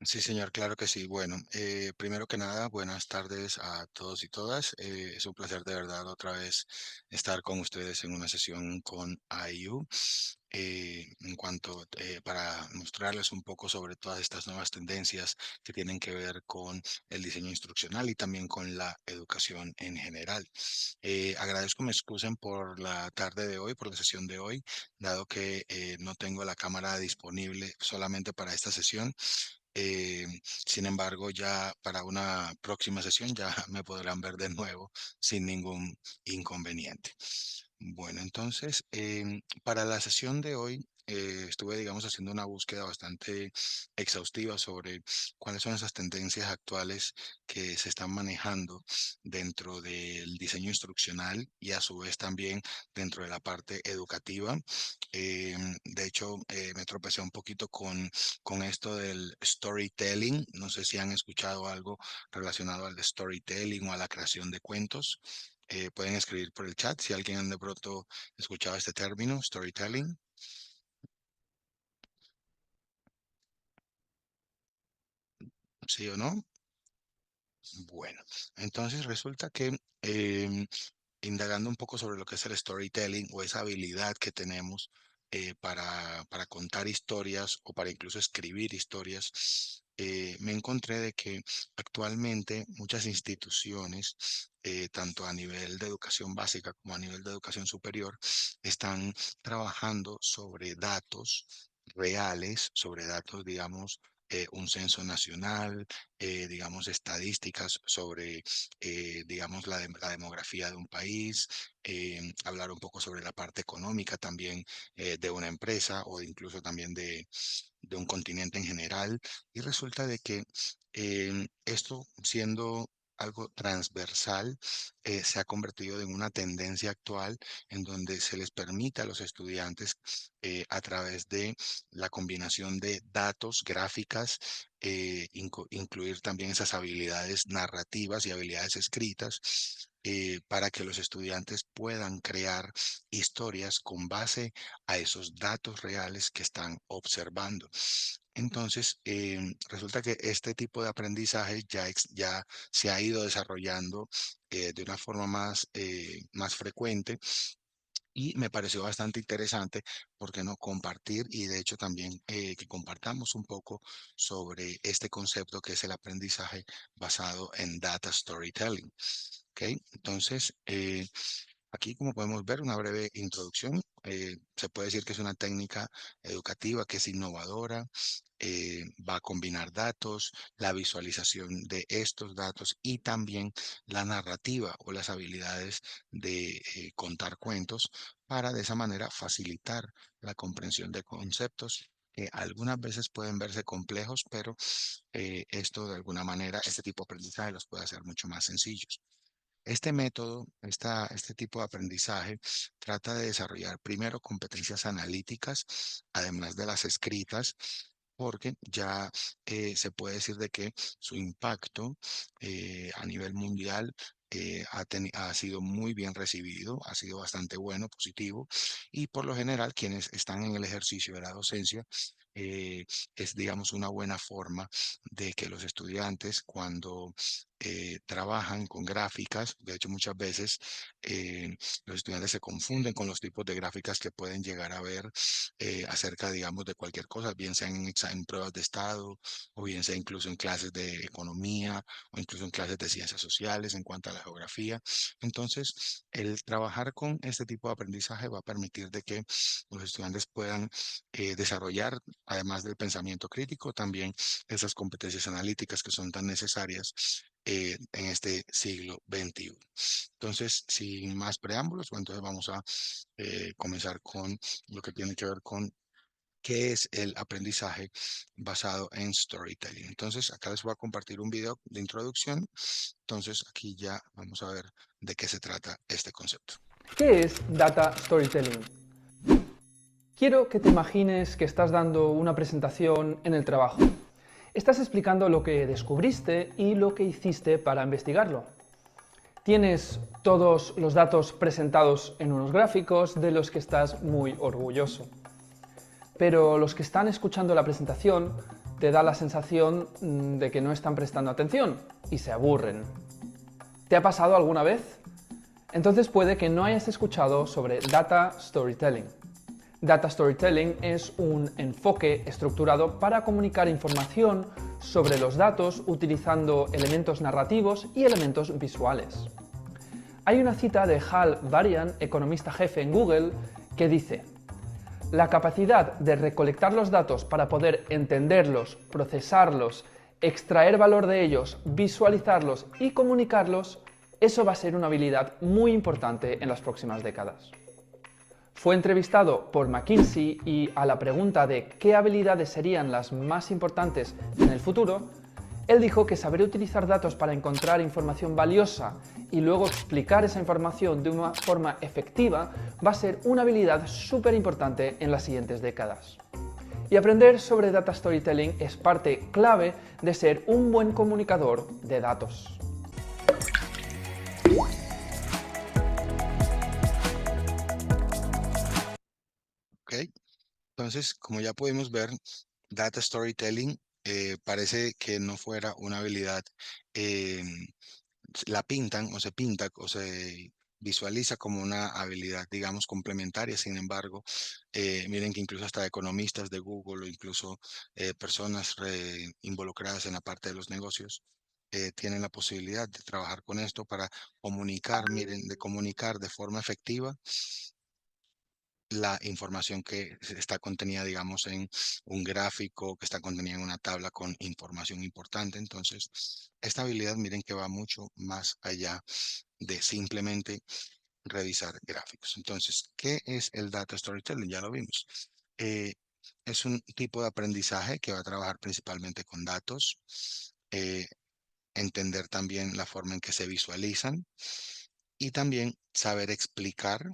Sí, señor, claro que sí. Bueno, primero que nada, buenas tardes a todos y todas. Es un placer de verdad otra vez estar con ustedes en una sesión con IU. En cuanto para mostrarles un poco sobre todas estas nuevas tendencias que tienen que ver con el diseño instruccional y también con la educación en general. Agradezco me excusen por la tarde de hoy, por la sesión de hoy, dado que no tengo la cámara disponible solamente para esta sesión. Sin embargo, ya para una próxima sesión ya me podrán ver de nuevo sin ningún inconveniente. Bueno, entonces, para la sesión de hoy estuve, digamos, haciendo una búsqueda bastante exhaustiva sobre cuáles son esas tendencias actuales que se están manejando dentro del diseño instruccional y a su vez también dentro de la parte educativa. De hecho, me tropecé un poquito con esto del storytelling. No sé si han escuchado algo relacionado al storytelling o a la creación de cuentos. Pueden escribir por el chat si alguien de pronto escuchaba este término, storytelling, sí o no. Bueno, entonces resulta que indagando un poco sobre lo que es el storytelling o esa habilidad que tenemos para contar historias o para incluso escribir historias, me encontré de que actualmente muchas instituciones, tanto a nivel de educación básica como a nivel de educación superior, están trabajando sobre datos reales, sobre datos, digamos, un censo nacional, digamos, estadísticas sobre digamos, la demografía de un país, hablar un poco sobre la parte económica también de una empresa o incluso también de un continente en general. Y resulta de que esto siendo algo transversal, se ha convertido en una tendencia actual en donde se les permite a los estudiantes a través de la combinación de datos, gráficas, incluir también esas habilidades narrativas y habilidades escritas para que los estudiantes puedan crear historias con base a esos datos reales que están observando. Entonces, resulta que este tipo de aprendizaje ya se ha ido desarrollando de una forma más frecuente y me pareció bastante interesante, ¿por qué no compartir? Y de hecho también que compartamos un poco sobre este concepto que es el aprendizaje basado en data storytelling. ¿Ok? Entonces, aquí, como podemos ver, una breve introducción. Se puede decir que es una técnica educativa que es innovadora, va a combinar datos, la visualización de estos datos y también la narrativa o las habilidades de contar cuentos para de esa manera facilitar la comprensión de conceptos que algunas veces pueden verse complejos, pero esto de alguna manera, este tipo de aprendizaje los puede hacer mucho más sencillos. Este método, este tipo de aprendizaje, trata de desarrollar primero competencias analíticas, además de las escritas, porque ya se puede decir de que su impacto a nivel mundial ha sido muy bien recibido, ha sido bastante bueno, positivo, y por lo general quienes están en el ejercicio de la docencia, eh, es, digamos, una buena forma de que los estudiantes cuando trabajan con gráficas. De hecho, muchas veces los estudiantes se confunden con los tipos de gráficas que pueden llegar a ver acerca, digamos, de cualquier cosa, bien sea en pruebas de estado o bien sea incluso en clases de economía o incluso en clases de ciencias sociales en cuanto a la geografía. Entonces, el trabajar con este tipo de aprendizaje va a permitir de que los estudiantes puedan desarrollar, además del pensamiento crítico, también esas competencias analíticas que son tan necesarias en este siglo XXI. Entonces, sin más preámbulos, pues entonces vamos a comenzar con lo que tiene que ver con qué es el aprendizaje basado en storytelling. Entonces, acá les voy a compartir un video de introducción. Entonces, aquí ya vamos a ver de qué se trata este concepto. ¿Qué es Data Storytelling? Quiero que te imagines que estás dando una presentación en el trabajo. Estás explicando lo que descubriste y lo que hiciste para investigarlo. Tienes todos los datos presentados en unos gráficos de los que estás muy orgulloso. Pero los que están escuchando la presentación te da la sensación de que no están prestando atención y se aburren. ¿Te ha pasado alguna vez? Entonces puede que no hayas escuchado sobre Data Storytelling. Data Storytelling es un enfoque estructurado para comunicar información sobre los datos utilizando elementos narrativos y elementos visuales. Hay una cita de Hal Varian, economista jefe en Google, que dice: la capacidad de recolectar los datos para poder entenderlos, procesarlos, extraer valor de ellos, visualizarlos y comunicarlos, eso va a ser una habilidad muy importante en las próximas décadas. Fue entrevistado por McKinsey y a la pregunta de qué habilidades serían las más importantes en el futuro, él dijo que saber utilizar datos para encontrar información valiosa y luego explicar esa información de una forma efectiva va a ser una habilidad súper importante en las siguientes décadas. Y aprender sobre Data Storytelling es parte clave de ser un buen comunicador de datos. ¿Ok? Entonces, como ya pudimos ver, Data Storytelling parece que no fuera una habilidad, em, la pintan o se pinta o se visualiza como una habilidad, digamos, complementaria. Sin embargo, miren que incluso hasta economistas de Google o incluso personas involucradas en la parte de los negocios tienen la posibilidad de trabajar con esto para comunicar, miren, de comunicar de forma efectiva la información que está contenida, digamos, en un gráfico, que está contenida en una tabla con información importante. Entonces, esta habilidad, miren que va mucho más allá de simplemente revisar gráficos. Entonces, ¿qué es el data storytelling? Ya lo vimos. Eh, es un tipo de aprendizaje que va a trabajar principalmente con datos, eh, entender también la forma en que se visualizan y también saber explicar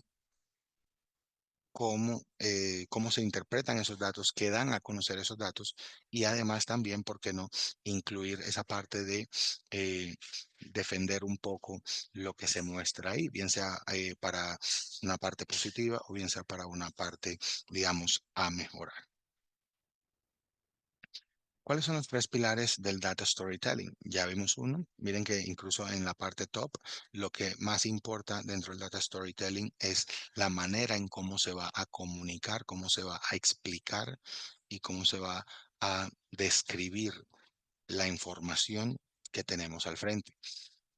cómo se interpretan esos datos, qué dan a conocer esos datos y además también, ¿por qué no?, incluir esa parte de defender un poco lo que se muestra ahí, bien sea para una parte positiva o bien sea para una parte, digamos, a mejorar. ¿Cuáles son los tres pilares del data storytelling? Ya vimos uno. Miren que incluso en la parte top, lo que más importa dentro del data storytelling es la manera en cómo se va a comunicar, cómo se va a explicar y cómo se va a describir la información que tenemos al frente.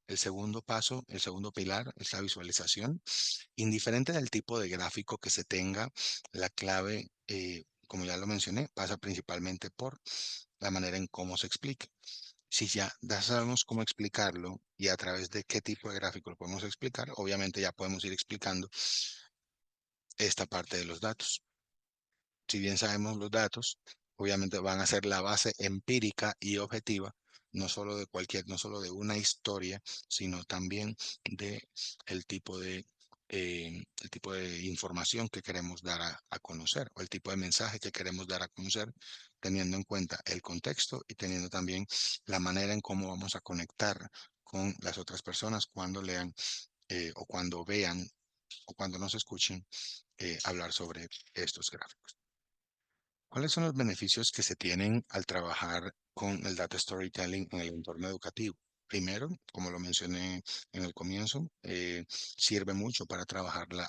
El segundo paso, el segundo pilar es la visualización. Indiferente del tipo de gráfico que se tenga, la clave, como ya lo mencioné, pasa principalmente por la manera en cómo se explica. Si ya sabemos cómo explicarlo y a través de qué tipo de gráfico lo podemos explicar, obviamente ya podemos ir explicando esta parte de los datos. Si bien sabemos los datos, obviamente van a ser la base empírica y objetiva, no solo de una historia, sino también de el tipo de, el tipo de información que queremos dar a conocer o el tipo de mensaje que queremos dar a conocer, teniendo en cuenta el contexto y teniendo también la manera en cómo vamos a conectar con las otras personas cuando lean o cuando vean o cuando nos escuchen hablar sobre estos gráficos. ¿Cuáles son los beneficios que se tienen al trabajar con el data storytelling en el entorno educativo? Primero, como lo mencioné en el comienzo, sirve mucho para trabajar la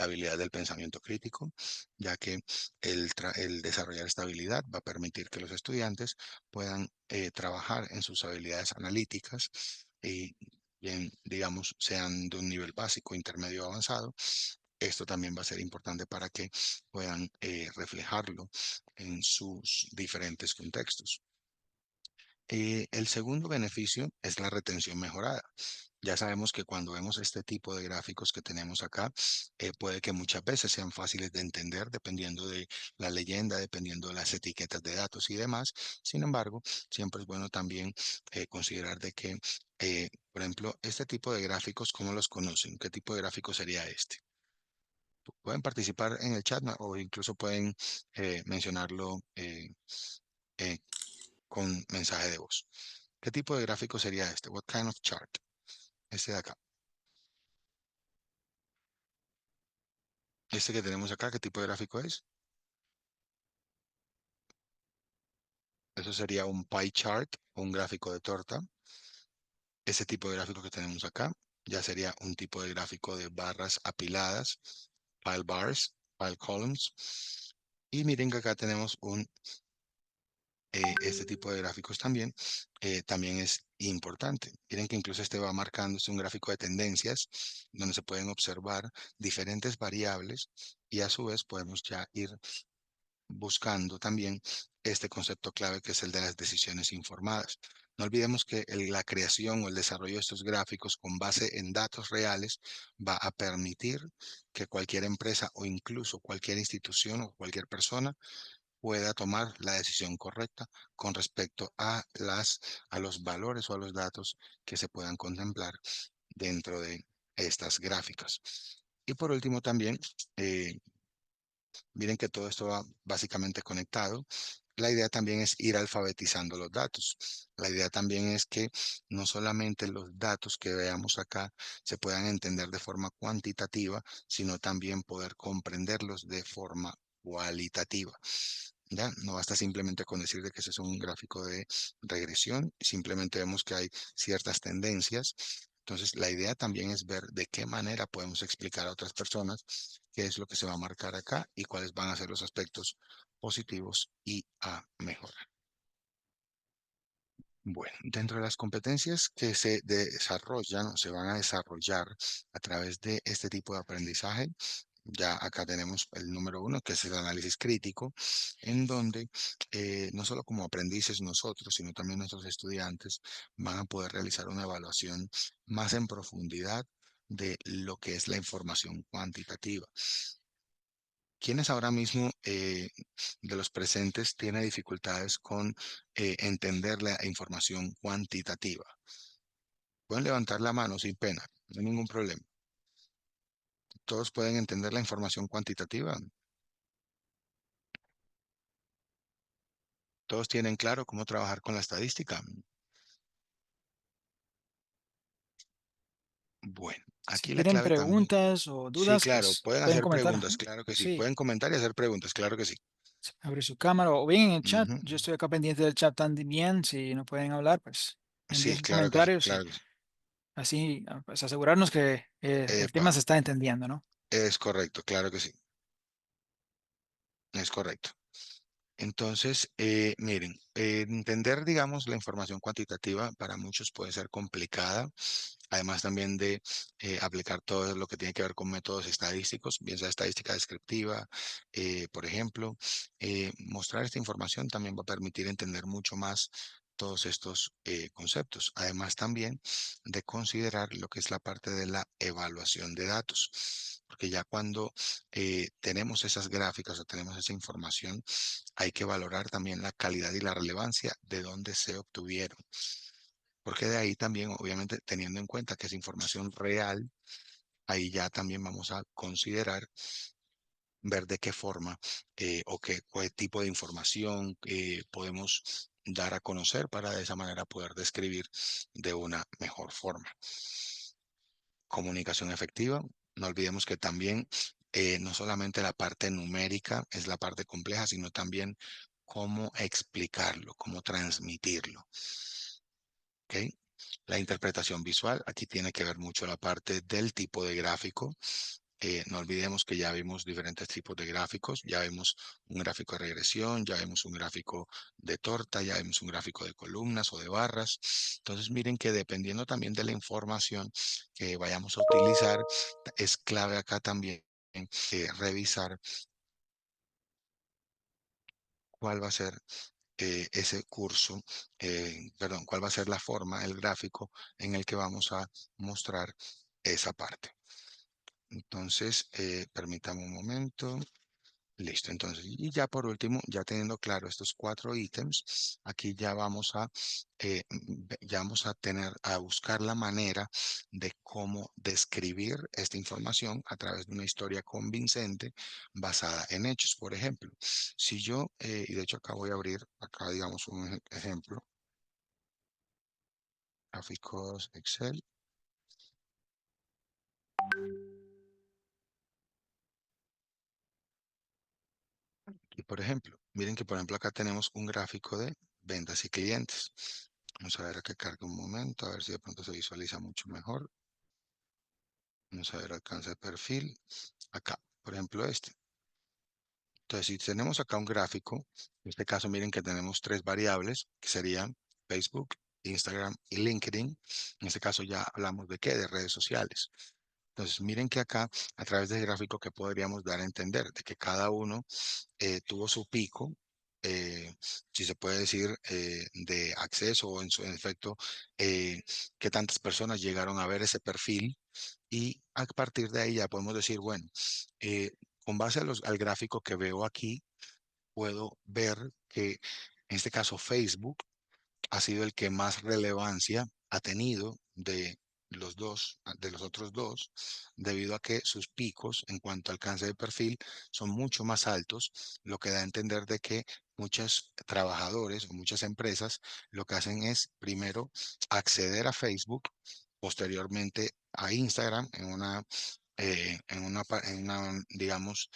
habilidad del pensamiento crítico, ya que el desarrollar esta habilidad va a permitir que los estudiantes puedan trabajar en sus habilidades analíticas y, bien, digamos, sean de un nivel básico, intermedio o avanzado. Esto también va a ser importante para que puedan reflejarlo en sus diferentes contextos. El segundo beneficio es la retención mejorada. Ya sabemos que cuando vemos este tipo de gráficos que tenemos acá, puede que muchas veces sean fáciles de entender dependiendo de la leyenda, dependiendo de las etiquetas de datos y demás. Sin embargo, siempre es bueno también considerar de que, por ejemplo, este tipo de gráficos, ¿cómo los conocen? ¿Qué tipo de gráfico sería este? Pueden participar en el chat, ¿no? O incluso pueden mencionarlo eh, con mensaje de voz. ¿Qué tipo de gráfico sería este? What kind of chart? Este de acá. Este que tenemos acá, ¿qué tipo de gráfico es? Eso sería un pie chart o un gráfico de torta. Ese tipo de gráfico que tenemos acá ya sería un tipo de gráfico de barras apiladas, pile bars, pile columns. Y miren que acá tenemos este tipo de gráficos también, también es importante. Miren que incluso este va marcando, es un gráfico de tendencias donde se pueden observar diferentes variables y a su vez podemos ya ir buscando también este concepto clave que es el de las decisiones informadas. No olvidemos que la creación o el desarrollo de estos gráficos con base en datos reales va a permitir que cualquier empresa o incluso cualquier institución o cualquier persona pueda tomar la decisión correcta con respecto a los valores o a los datos que se puedan contemplar dentro de estas gráficas. Y por último también, eh, miren que todo esto va básicamente conectado. La idea también es ir alfabetizando los datos. La idea también es que no solamente los datos que veamos acá se puedan entender de forma cuantitativa, sino también poder comprenderlos de forma cualitativa. Ya, no basta simplemente con decir de que ese es un gráfico de regresión, simplemente vemos que hay ciertas tendencias. Entonces, la idea también es ver de qué manera podemos explicar a otras personas qué es lo que se va a marcar acá y cuáles van a ser los aspectos positivos y a mejorar. Bueno, dentro de las competencias que se desarrollan o se van a desarrollar a través de este tipo de aprendizaje, ya acá tenemos el número uno, que es el análisis crítico, en donde no solo como aprendices nosotros, sino también nuestros estudiantes van a poder realizar una evaluación más en profundidad de lo que es la información cuantitativa. ¿Quiénes ahora mismo de los presentes tiene dificultades con entender la información cuantitativa? Pueden levantar la mano sin pena, no hay ningún problema. Todos pueden entender la información cuantitativa. Todos tienen claro cómo trabajar con la estadística. Bueno, Si aquí la tienen clave también. preguntas o Sí, dudas, claro, pues pueden pueden hacer comentar. preguntas, claro que sí. Sí, Pueden comentar y hacer preguntas, claro que sí. abre su cámara o bien en el chat. Ujú. Yo estoy acá pendiente del chat también. Si no pueden hablar, pues envíen Sí, sus claro que sí, comentarios y claro que sí. así pues asegurarnos que el Epa, tema se está entendiendo, ¿no? es correcto, claro que sí, es correcto. Entonces, miren, entender, digamos, la información cuantitativa para muchos puede ser complicada, además también de aplicar todo lo que tiene que ver con métodos estadísticos, bien sea estadística descriptiva, por ejemplo. Mostrar esta información también va a permitir entender mucho más todos estos conceptos, además también de considerar lo que es la parte de la evaluación de datos, porque ya cuando tenemos esas gráficas o tenemos esa información, hay que valorar también la calidad y la relevancia de dónde se obtuvieron, porque de ahí también, obviamente, teniendo en cuenta que es información real, ahí ya también vamos a considerar ver de qué forma o qué tipo de información podemos dar a conocer para de esa manera poder describir de una mejor forma. Comunicación efectiva. No olvidemos que también no solamente la parte numérica es la parte compleja, sino también cómo explicarlo, cómo transmitirlo. ¿Ok? La interpretación visual, aquí tiene que ver mucho la parte del tipo de gráfico. No olvidemos que ya vimos diferentes tipos de gráficos, ya vemos un gráfico de regresión, ya vemos un gráfico de torta, ya vemos un gráfico de columnas o de barras. Entonces miren que dependiendo también de la información que vayamos a utilizar, es clave acá también revisar cuál va a ser ese curso, perdón, cuál va a ser la forma, el gráfico en el que vamos a mostrar esa parte. Entonces, permítame un momento. Listo, entonces, y ya por último, ya teniendo claro estos cuatro ítems, aquí ya vamos a tener, a buscar la manera de cómo describir esta información a través de una historia convincente basada en hechos. Por ejemplo, si yo, y de hecho acá voy a abrir, acá digamos un ejemplo, gráficos Excel, y por ejemplo, miren que por ejemplo acá tenemos un gráfico de ventas y clientes. Vamos a ver a que cargue un momento, a ver si de pronto se visualiza mucho mejor. Vamos a ver alcance de perfil. Acá, por ejemplo, este. Entonces, si tenemos acá un gráfico, en este caso miren que tenemos tres variables, que serían Facebook, Instagram y LinkedIn. En este caso ya hablamos de qué, de redes sociales. Entonces, miren que acá, a través del gráfico, que podríamos dar a entender de que cada uno tuvo su pico, si se puede decir, de acceso o en su en efecto, qué tantas personas llegaron a ver ese perfil y a partir de ahí ya podemos decir, bueno, eh, con base al gráfico que veo aquí, puedo ver que en este caso Facebook ha sido el que más relevancia ha tenido de los otros dos, debido a que sus picos en cuanto a alcance de perfil son mucho más altos, lo que da a entender de que muchos trabajadores o muchas empresas lo que hacen es primero acceder a Facebook, posteriormente a Instagram digamos,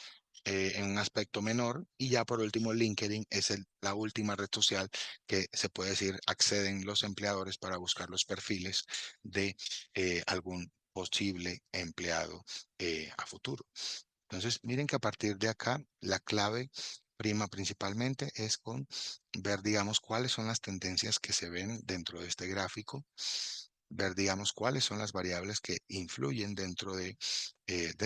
en un aspecto menor, y ya por último LinkedIn es la última red social que se puede decir acceden los empleadores para buscar los perfiles de algún posible empleado a futuro. Entonces, miren que a partir de acá, la clave prima principalmente es con ver, digamos, cuáles son las tendencias que se ven dentro de este gráfico, ver, digamos, cuáles son las variables que influyen dentro del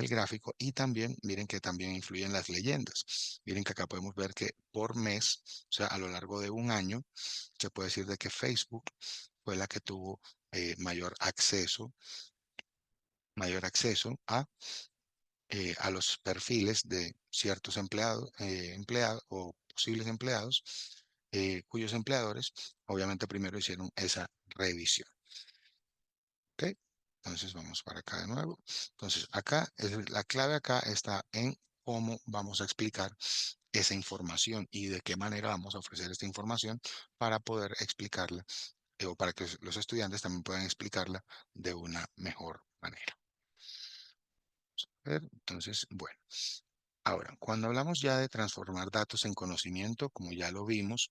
gráfico y también, miren que también influyen las leyendas. Miren que acá podemos ver que por mes, o sea, a lo largo de un año, se puede decir de que Facebook fue la que tuvo mayor acceso a los perfiles de ciertos empleados o posibles empleados, cuyos empleadores obviamente primero hicieron esa revisión. ¿Ok? Entonces vamos para acá de nuevo. Entonces acá, la clave acá está en cómo vamos a explicar esa información y de qué manera vamos a ofrecer esta información para poder explicarla o para que los estudiantes también puedan explicarla de una mejor manera. A ver, entonces, bueno. Ahora, cuando hablamos ya de transformar datos en conocimiento, como ya lo vimos,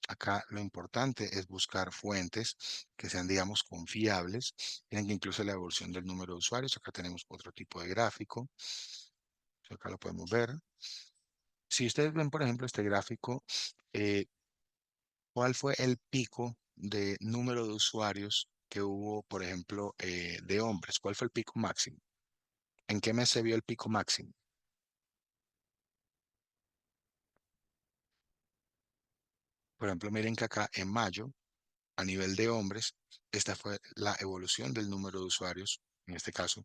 acá lo importante es buscar fuentes que sean, digamos, confiables. Miren que incluso la evolución del número de usuarios, acá tenemos otro tipo de gráfico, acá lo podemos ver. Si ustedes ven, por ejemplo, este gráfico, eh, ¿cuál fue el pico de número de usuarios que hubo, por ejemplo, de hombres? ¿Cuál fue el pico máximo? ¿En qué mes se vio el pico máximo? Por ejemplo, miren que acá en mayo, a nivel de hombres, esta fue la evolución del número de usuarios, en este caso,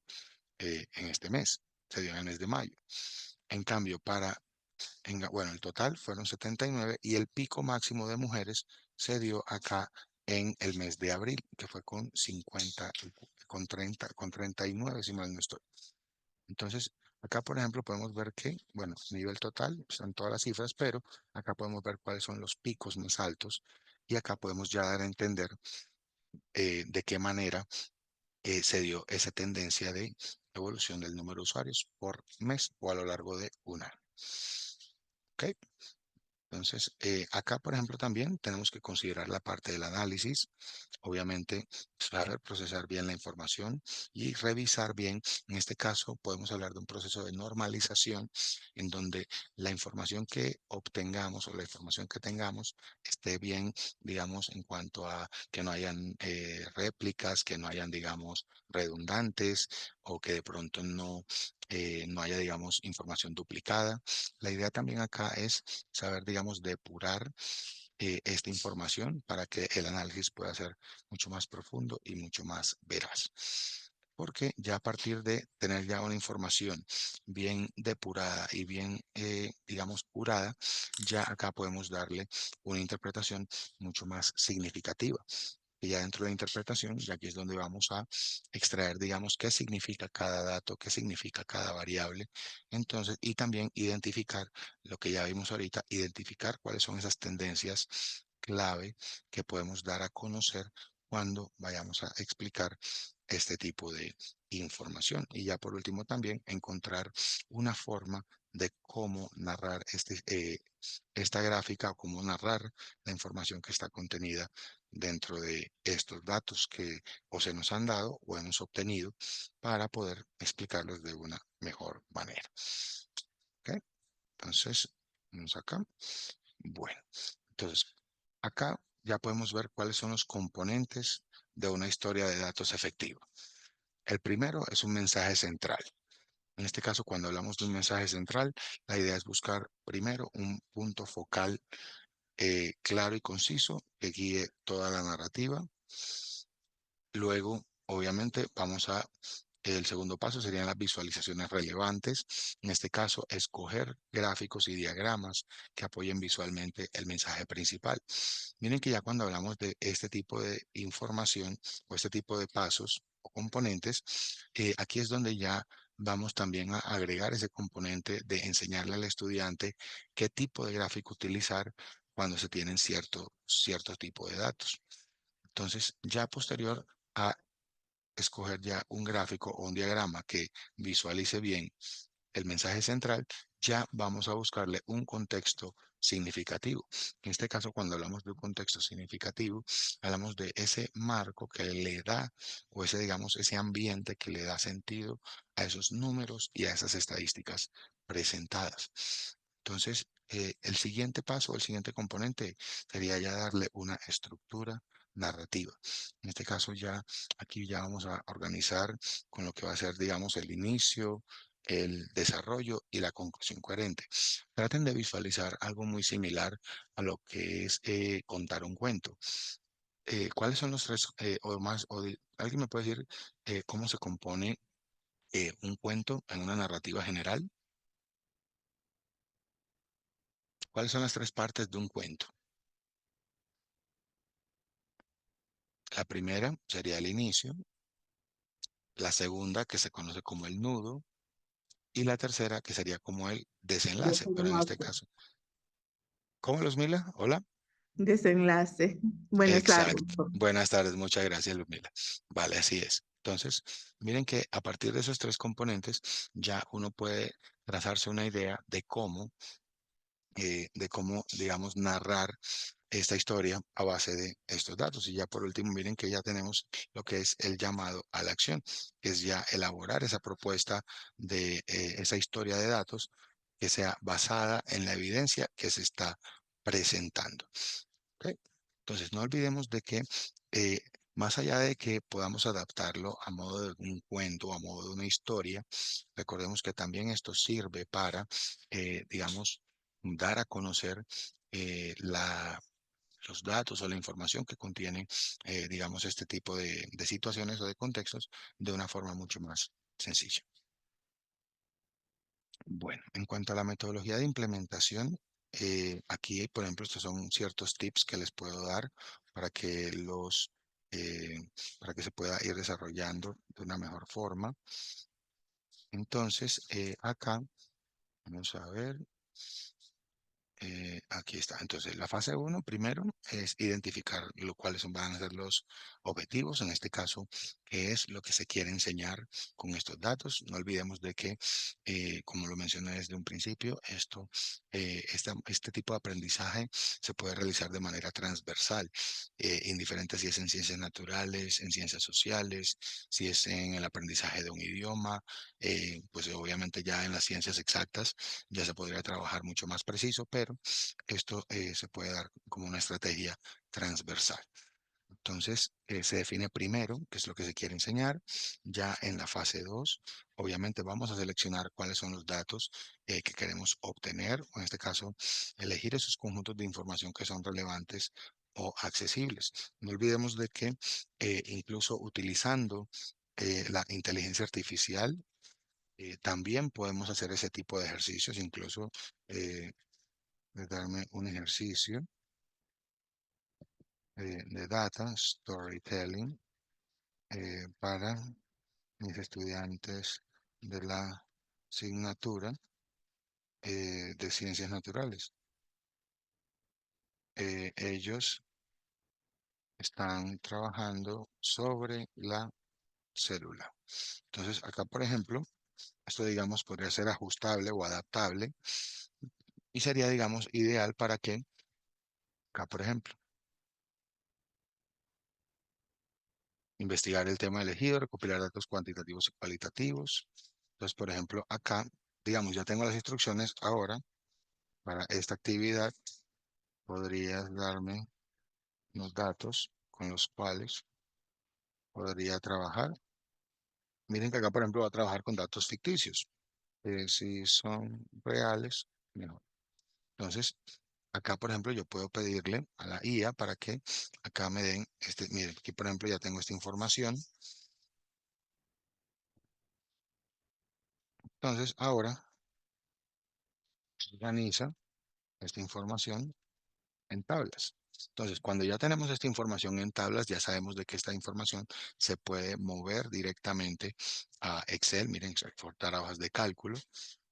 en este mes, se dio en el mes de mayo. En cambio, bueno, el total fueron 79 y el pico máximo de mujeres se dio acá en el mes de abril, que fue con 50, con 39, si mal no estoy. Entonces, acá, por ejemplo, podemos ver que, bueno, a nivel total están todas las cifras, pero acá podemos ver cuáles son los picos más altos y acá podemos ya dar a entender de qué manera se dio esa tendencia de evolución del número de usuarios por mes o a lo largo de un año. ¿Ok? Entonces, acá, por ejemplo, también tenemos que considerar la parte del análisis, obviamente, saber procesar bien la información y revisar bien. En este caso, podemos hablar de un proceso de normalización en donde la información que obtengamos o la información que tengamos esté bien, digamos, en cuanto a que no hayan réplicas, que no hayan, digamos, redundantes o que de pronto no haya, digamos, información duplicada. La idea también acá es saber, digamos, depurar esta información para que el análisis pueda ser mucho más profundo y mucho más veraz. Porque ya a partir de tener ya una información bien depurada y bien, digamos, curada, ya acá podemos darle una interpretación mucho más significativa. Y ya dentro de la interpretación, ya aquí es donde vamos a extraer, digamos, qué significa cada dato, qué significa cada variable. Entonces, y también identificar lo que ya vimos ahorita, identificar cuáles son esas tendencias clave que podemos dar a conocer cuando vayamos a explicar este tipo de información. Y ya por último también encontrar una forma de cómo narrar esta gráfica o cómo narrar la información que está contenida dentro de estos datos que o se nos han dado o hemos obtenido para poder explicarlos de una mejor manera. ¿Ok? Entonces, vamos acá. Bueno, entonces, acá ya podemos ver cuáles son los componentes de una historia de datos efectiva. El primero es un mensaje central. En este caso, cuando hablamos de un mensaje central, la idea es buscar primero un punto focal claro y conciso que guíe toda la narrativa. Luego, obviamente, el segundo paso serían las visualizaciones relevantes. En este caso, escoger gráficos y diagramas que apoyen visualmente el mensaje principal. Miren que ya cuando hablamos de este tipo de información o este tipo de pasos o componentes, aquí es donde ya vamos también a agregar ese componente de enseñarle al estudiante qué tipo de gráfico utilizar cuando se tienen cierto tipo de datos. Entonces, ya posterior a escoger ya un gráfico o un diagrama que visualice bien el mensaje central, ya vamos a buscarle un contexto significativo. En este caso, cuando hablamos de un contexto significativo, hablamos de ese marco que le da, o ese, digamos, ese ambiente que le da sentido a esos números y a esas estadísticas presentadas. Entonces, el siguiente paso, el siguiente componente sería ya darle una estructura narrativa. En este caso, aquí ya vamos a organizar con lo que va a ser, digamos, el inicio, el desarrollo y la conclusión coherente. Traten de visualizar algo muy similar a lo que es contar un cuento. ¿Cuáles son los tres o más? ¿Alguien me puede decir cómo se compone un cuento en una narrativa general? ¿Cuáles son las tres partes de un cuento? La primera sería el inicio, la segunda que se conoce como el nudo y la tercera que sería como el desenlace, pero en este Desenlace. caso, ¿cómo Luzmila? Hola. Desenlace. Buenas tardes. Exacto. Buenas tardes, muchas gracias, Luzmila. Vale, así es. Entonces, miren que a partir de esos tres componentes ya uno puede trazarse una idea de cómo, digamos, narrar esta historia a base de estos datos. Y ya por último, miren que ya tenemos lo que es el llamado a la acción, que es ya elaborar esa propuesta de esa historia de datos que sea basada en la evidencia que se está presentando. ¿Ok? Entonces, no olvidemos de que eh, más allá de que podamos adaptarlo a modo de un cuento, a modo de una historia, recordemos que también esto sirve para, digamos, dar a conocer los datos o la información que contienen, digamos, este tipo de situaciones o de contextos de una forma mucho más sencilla. Bueno, en cuanto a la metodología de implementación, aquí, por ejemplo, estos son ciertos tips que les puedo dar para que eh, para que se pueda ir desarrollando de una mejor forma. Entonces, acá, vamos a ver. Aquí está. Entonces, la fase uno primero es identificar cuáles van a ser los objetivos, en este caso, qué es lo que se quiere enseñar con estos datos. No olvidemos de que, como lo mencioné desde un principio, este tipo de aprendizaje se puede realizar de manera transversal, indiferente si es en ciencias naturales, en ciencias sociales, si es en el aprendizaje de un idioma, pues obviamente ya en las ciencias exactas ya se podría trabajar mucho más preciso, pero esto se puede dar como una estrategia transversal. Entonces, se define primero qué es lo que se quiere enseñar. Ya en la fase 2, obviamente vamos a seleccionar cuáles son los datos que queremos obtener, o en este caso, elegir esos conjuntos de información que son relevantes o accesibles. No olvidemos de que incluso utilizando la inteligencia artificial, también podemos hacer ese tipo de ejercicios, incluso de darme un ejercicio de data storytelling para mis estudiantes de la asignatura de ciencias naturales. Ellos están trabajando sobre la célula. Entonces, acá, por ejemplo, Esto, digamos, podría ser ajustable o adaptable y sería, digamos, ideal para que, acá, por ejemplo, investigar el tema elegido, recopilar datos cuantitativos y cualitativos. Entonces, por ejemplo, acá, digamos, ya tengo las instrucciones. Ahora, para esta actividad, podrías darme los datos con los cuales podría trabajar. Miren que acá, por ejemplo, va a trabajar con datos ficticios. Si son reales, mejor. Entonces, acá, por ejemplo, yo puedo pedirle a la IA para que acá me den miren, aquí, por ejemplo, ya tengo esta información. Entonces, ahora organiza esta información en tablas. Entonces, cuando ya tenemos esta información en tablas, ya sabemos de que esta información se puede mover directamente a Excel. Miren, exportar a hojas de cálculo,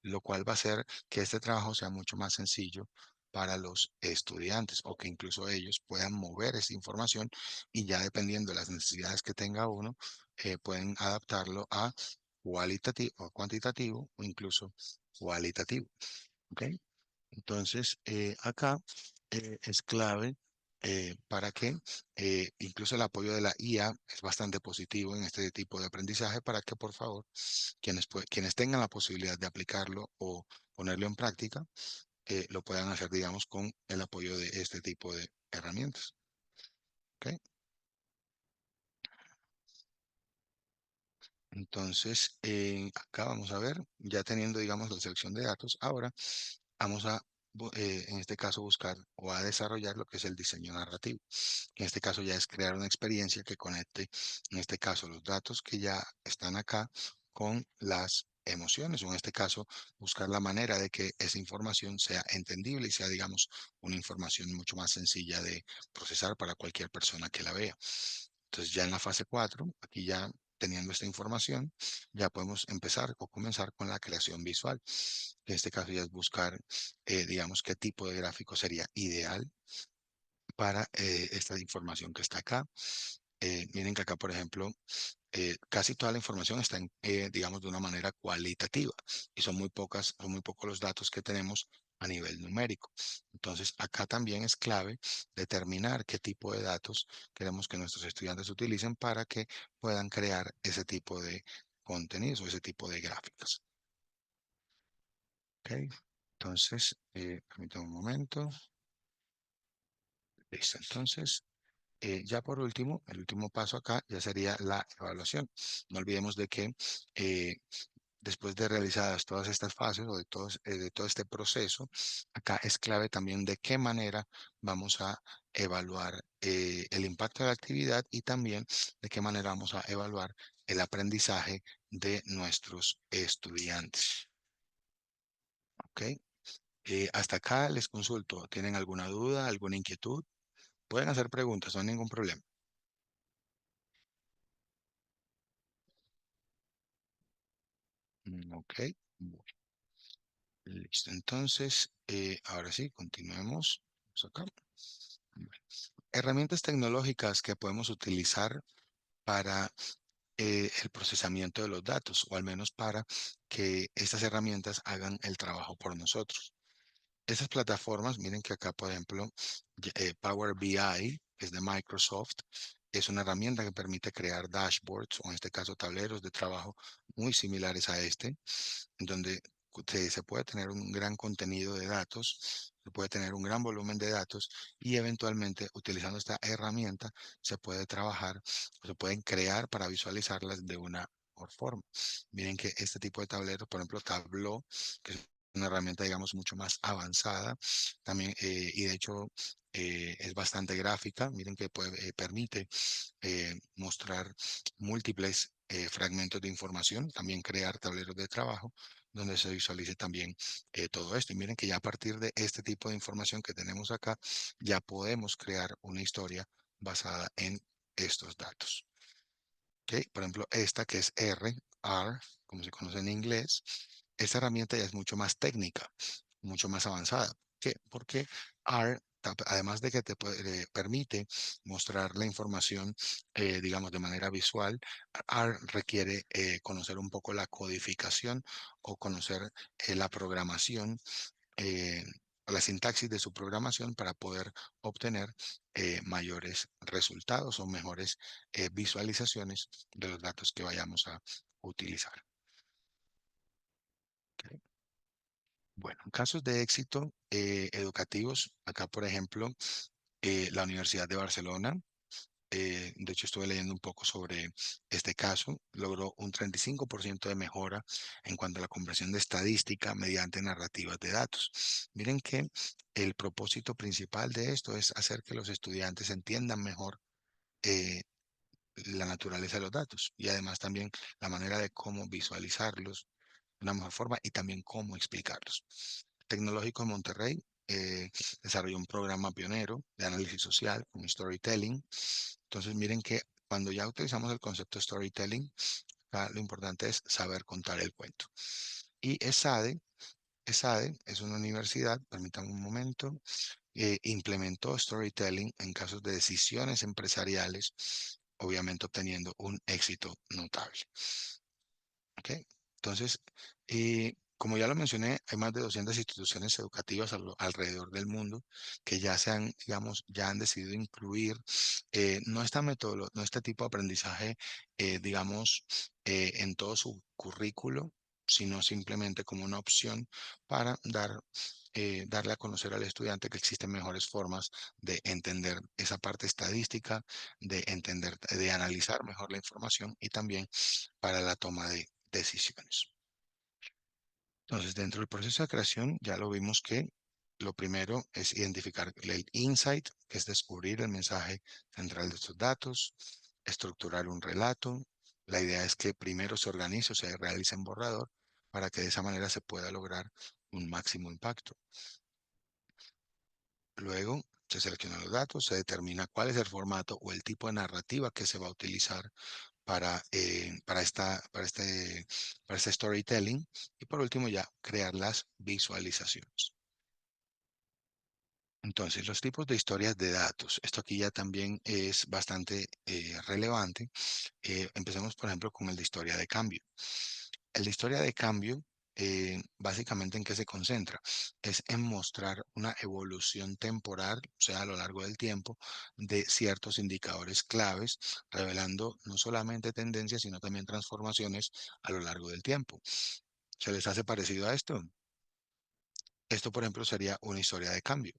lo cual va a hacer que este trabajo sea mucho más sencillo para los estudiantes o que incluso ellos puedan mover esta información y ya dependiendo de las necesidades que tenga uno, pueden adaptarlo a cualitativo o cuantitativo o incluso cualitativo. ¿Ok? Entonces, acá es clave para que incluso el apoyo de la IA es bastante positivo en este tipo de aprendizaje para que, por favor, quienes tengan la posibilidad de aplicarlo o ponerlo en práctica, lo puedan hacer, digamos, con el apoyo de este tipo de herramientas. ¿Ok? Entonces, acá vamos a ver, ya teniendo, digamos, la selección de datos, ahora vamos a, en este caso, buscar o a desarrollar lo que es el diseño narrativo. En este caso ya es crear una experiencia que conecte, en este caso, los datos que ya están acá con las emociones, o en este caso, buscar la manera de que esa información sea entendible y sea, digamos, una información mucho más sencilla de procesar para cualquier persona que la vea. Entonces ya en la fase 4 aquí ya teniendo esta información, ya podemos empezar o comenzar con la creación visual. En este caso ya es buscar, digamos, qué tipo de gráfico sería ideal para esta información que está acá. Miren que acá, por ejemplo, casi toda la información está, digamos, de una manera cualitativa y son muy pocos los datos que tenemos a nivel numérico. Entonces, acá también es clave determinar qué tipo de datos queremos que nuestros estudiantes utilicen para que puedan crear ese tipo de contenidos o ese tipo de gráficas. ¿Ok? Entonces, permítame un momento. Listo. Entonces, ya por último, el último paso acá ya sería la evaluación. No olvidemos de que eh, después de realizadas todas estas fases o de todo este proceso, acá es clave también de qué manera vamos a evaluar el impacto de la actividad y también de qué manera vamos a evaluar el aprendizaje de nuestros estudiantes. ¿Ok? Hasta acá les consulto. ¿Tienen alguna duda, alguna inquietud? Pueden hacer preguntas, no hay ningún problema. Ok. Bueno, listo. Entonces, ahora sí, continuemos. Vamos acá. Bueno, herramientas tecnológicas que podemos utilizar para el procesamiento de los datos, o al menos para que estas herramientas hagan el trabajo por nosotros. Esas plataformas, miren que acá, por ejemplo, Power BI, que es de Microsoft, es una herramienta que permite crear dashboards, o en este caso tableros de trabajo muy similares a este, en donde se puede tener un gran contenido de datos, se puede tener un gran volumen de datos y eventualmente utilizando esta herramienta se puede trabajar, se pueden crear para visualizarlas de una mejor forma. Miren que este tipo de tableros, por ejemplo, Tableau, que es una herramienta, digamos, mucho más avanzada, también, y de hecho es bastante gráfica. Miren que permite mostrar múltiples fragmentos de información, también crear tableros de trabajo donde se visualice también todo esto. Y miren que ya a partir de este tipo de información que tenemos acá, ya podemos crear una historia basada en estos datos. ¿Ok? Por ejemplo, esta que es R, como se conoce en inglés, esta herramienta ya es mucho más técnica, mucho más avanzada. ¿Qué? Porque R además de que permite mostrar la información, digamos, de manera visual, R requiere conocer un poco la codificación o conocer la programación, eh, o la sintaxis de su programación para poder obtener mayores resultados o mejores visualizaciones de los datos que vayamos a utilizar. Ok. Bueno, en casos de éxito educativos, acá por ejemplo, la Universidad de Barcelona, de hecho estuve leyendo un poco sobre este caso, logró un 35% de mejora en cuanto a la conversión de estadística mediante narrativas de datos. Miren que el propósito principal de esto es hacer que los estudiantes entiendan mejor eh, la naturaleza de los datos y además también la manera de cómo visualizarlos de una mejor forma y también cómo explicarlos. Tecnológico de Monterrey desarrolló un programa pionero de análisis social con storytelling. Entonces, miren que cuando ya utilizamos el concepto storytelling, acá lo importante es saber contar el cuento. Y ESADE es una universidad, permítanme un momento, implementó storytelling en casos de decisiones empresariales, obviamente obteniendo un éxito notable. ¿Ok? Entonces, como ya lo mencioné, hay más de 200 instituciones educativas alrededor del mundo que ya se han, digamos, ya han decidido incluir no esta metodología, no este tipo de aprendizaje, digamos, en todo su currículo, sino simplemente como una opción para darle a conocer al estudiante que existen mejores formas de entender esa parte estadística, de entender, de analizar mejor la información y también para la toma de decisiones. Entonces, dentro del proceso de creación, ya lo vimos que lo primero es identificar el insight, que es descubrir el mensaje central de estos datos, estructurar un relato. La idea es que primero se organice o se realice en borrador para que de esa manera se pueda lograr un máximo impacto. Luego se seleccionan los datos, se determina cuál es el formato o el tipo de narrativa que se va a utilizar para este storytelling. Y por último ya crear las visualizaciones. Entonces, los tipos de historias de datos. Esto aquí ya también es bastante relevante. Empecemos, por ejemplo, con el de historia de cambio. El de historia de cambio, básicamente, ¿en qué se concentra? Es en mostrar una evolución temporal, o sea, a lo largo del tiempo, de ciertos indicadores claves, revelando no solamente tendencias, sino también transformaciones a lo largo del tiempo. ¿Se les hace parecido a esto? Esto, por ejemplo, sería una historia de cambio,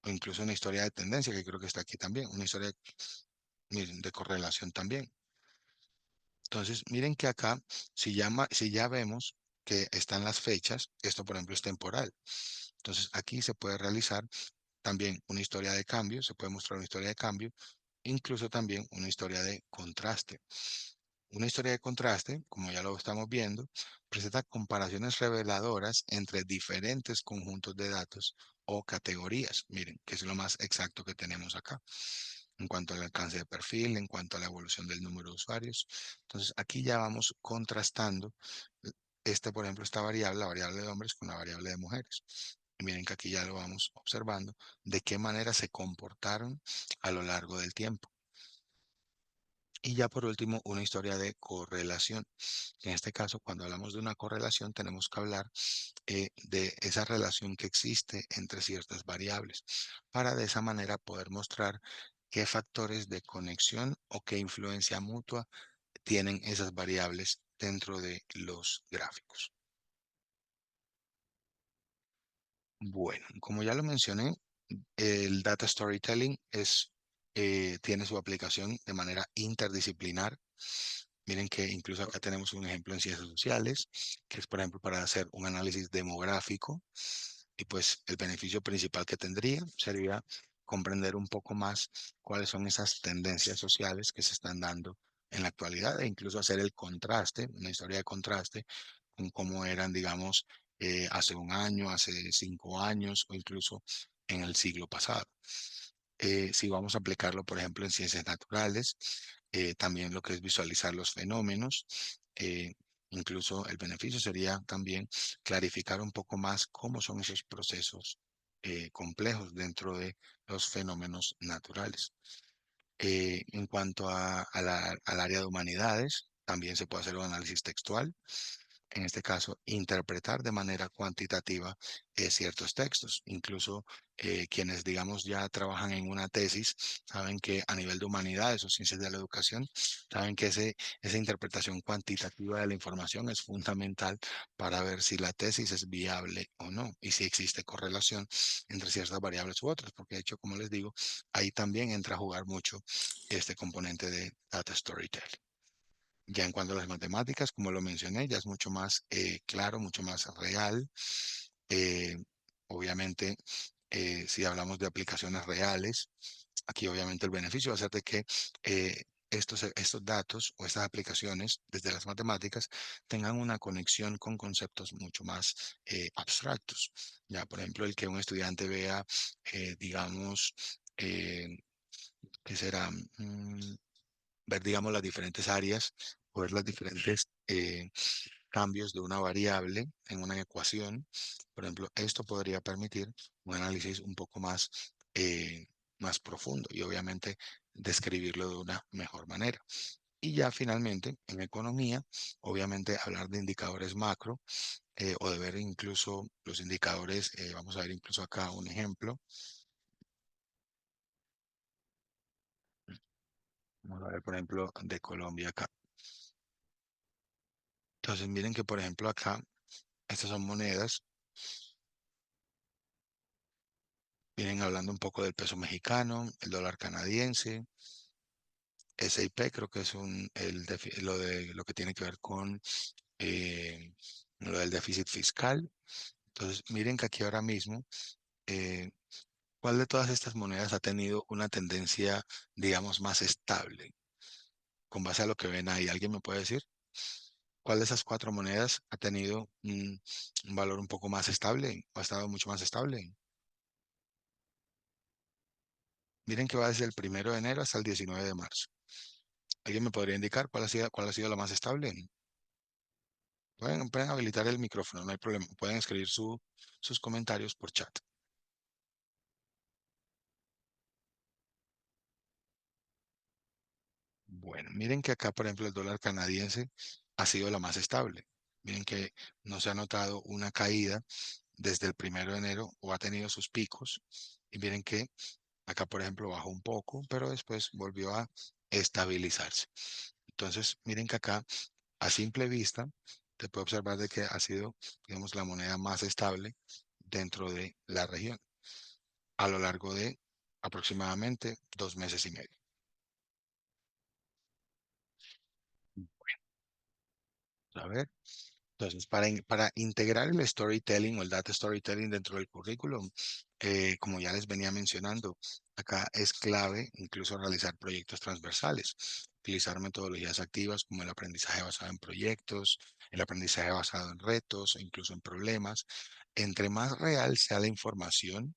o incluso una historia de tendencia, que creo que está aquí también, una historia, miren, de correlación también. Entonces, miren que acá, si ya vemos que están las fechas, esto por ejemplo es temporal. Entonces, aquí se puede realizar también una historia de cambio, se puede mostrar una historia de cambio, incluso también una historia de contraste. Una historia de contraste, como ya lo estamos viendo, presenta comparaciones reveladoras entre diferentes conjuntos de datos o categorías. Miren, que es lo más exacto que tenemos acá en cuanto al alcance de perfil, en cuanto a la evolución del número de usuarios. Entonces, aquí ya vamos contrastando por ejemplo, esta variable, la variable de hombres con la variable de mujeres. Y miren que aquí ya lo vamos observando de qué manera se comportaron a lo largo del tiempo. Y ya por último, una historia de correlación. En este caso, cuando hablamos de una correlación, tenemos que hablar de esa relación que existe entre ciertas variables, para de esa manera poder mostrar qué factores de conexión o qué influencia mutua tienen esas variables dentro de los gráficos. Bueno, como ya lo mencioné, el data storytelling tiene su aplicación de manera interdisciplinar. Miren que incluso acá tenemos un ejemplo en ciencias sociales, que es, por ejemplo, para hacer un análisis demográfico. Y pues el beneficio principal que tendría sería comprender un poco más cuáles son esas tendencias sociales que se están dando en la actualidad e incluso hacer el contraste, una historia de contraste con cómo eran, digamos, hace un año, hace 5 años o incluso en el siglo pasado. Si vamos a aplicarlo, por ejemplo, en ciencias naturales, también lo que es visualizar los fenómenos, eh, incluso el beneficio sería también clarificar un poco más cómo son esos procesos complejos dentro de los fenómenos naturales. En cuanto al área de humanidades, también se puede hacer un análisis textual. En este caso, interpretar de manera cuantitativa ciertos textos. Incluso quienes, digamos, ya trabajan en una tesis, saben que a nivel de humanidades o ciencias de la educación, saben que esa interpretación cuantitativa de la información es fundamental para ver si la tesis es viable o no y si existe correlación entre ciertas variables u otras, porque de hecho, como les digo, ahí también entra a jugar mucho este componente de data storytelling. Ya en cuanto a las matemáticas, como lo mencioné, ya es mucho más claro, mucho más real. Eh, obviamente, si hablamos de aplicaciones reales, aquí obviamente el beneficio va a ser de que estos datos o estas aplicaciones desde las matemáticas tengan una conexión con conceptos mucho más abstractos. Ya, por ejemplo, el que un estudiante vea, digamos, ¿qué será? Ver, digamos, las diferentes áreas o ver las diferentes cambios de una variable en una ecuación. Por ejemplo, esto podría permitir un análisis un poco más, más profundo y obviamente describirlo de una mejor manera. Y ya finalmente, en economía, obviamente hablar de indicadores macro o de ver incluso los indicadores, vamos a ver incluso acá un ejemplo. Vamos a ver, por ejemplo, de Colombia acá. Entonces, miren que, por ejemplo, acá, estas son monedas. Vienen hablando un poco del peso mexicano, el dólar canadiense, SIP, creo que es lo que tiene que ver con eh, lo del déficit fiscal. Entonces, miren que aquí ahora mismo, eh, ¿cuál de todas estas monedas ha tenido una tendencia, digamos, más estable? Con base a lo que ven ahí, ¿alguien me puede decir? ¿Cuál de esas cuatro monedas ha tenido un valor un poco más estable o ha estado mucho más estable? Miren que va desde el 1 de enero hasta el 19 de marzo. ¿Alguien me podría indicar cuál ha sido la más estable? Pueden habilitar el micrófono, no hay problema. Pueden escribir sus comentarios por chat. Bueno, miren que acá, por ejemplo, el dólar canadiense ha sido la más estable. Miren que no se ha notado una caída desde el 1 de enero o ha tenido sus picos. Y miren que acá, por ejemplo, bajó un poco, pero después volvió a estabilizarse. Entonces, miren que acá, a simple vista, te puede observar de que ha sido, digamos, la moneda más estable dentro de la región a lo largo de aproximadamente 2 meses y medio. A ver. Entonces, para integrar el storytelling o el data storytelling dentro del currículum, como ya les venía mencionando, acá es clave incluso realizar proyectos transversales, utilizar metodologías activas como el aprendizaje basado en proyectos, el aprendizaje basado en retos e incluso en problemas. Entre más real sea la información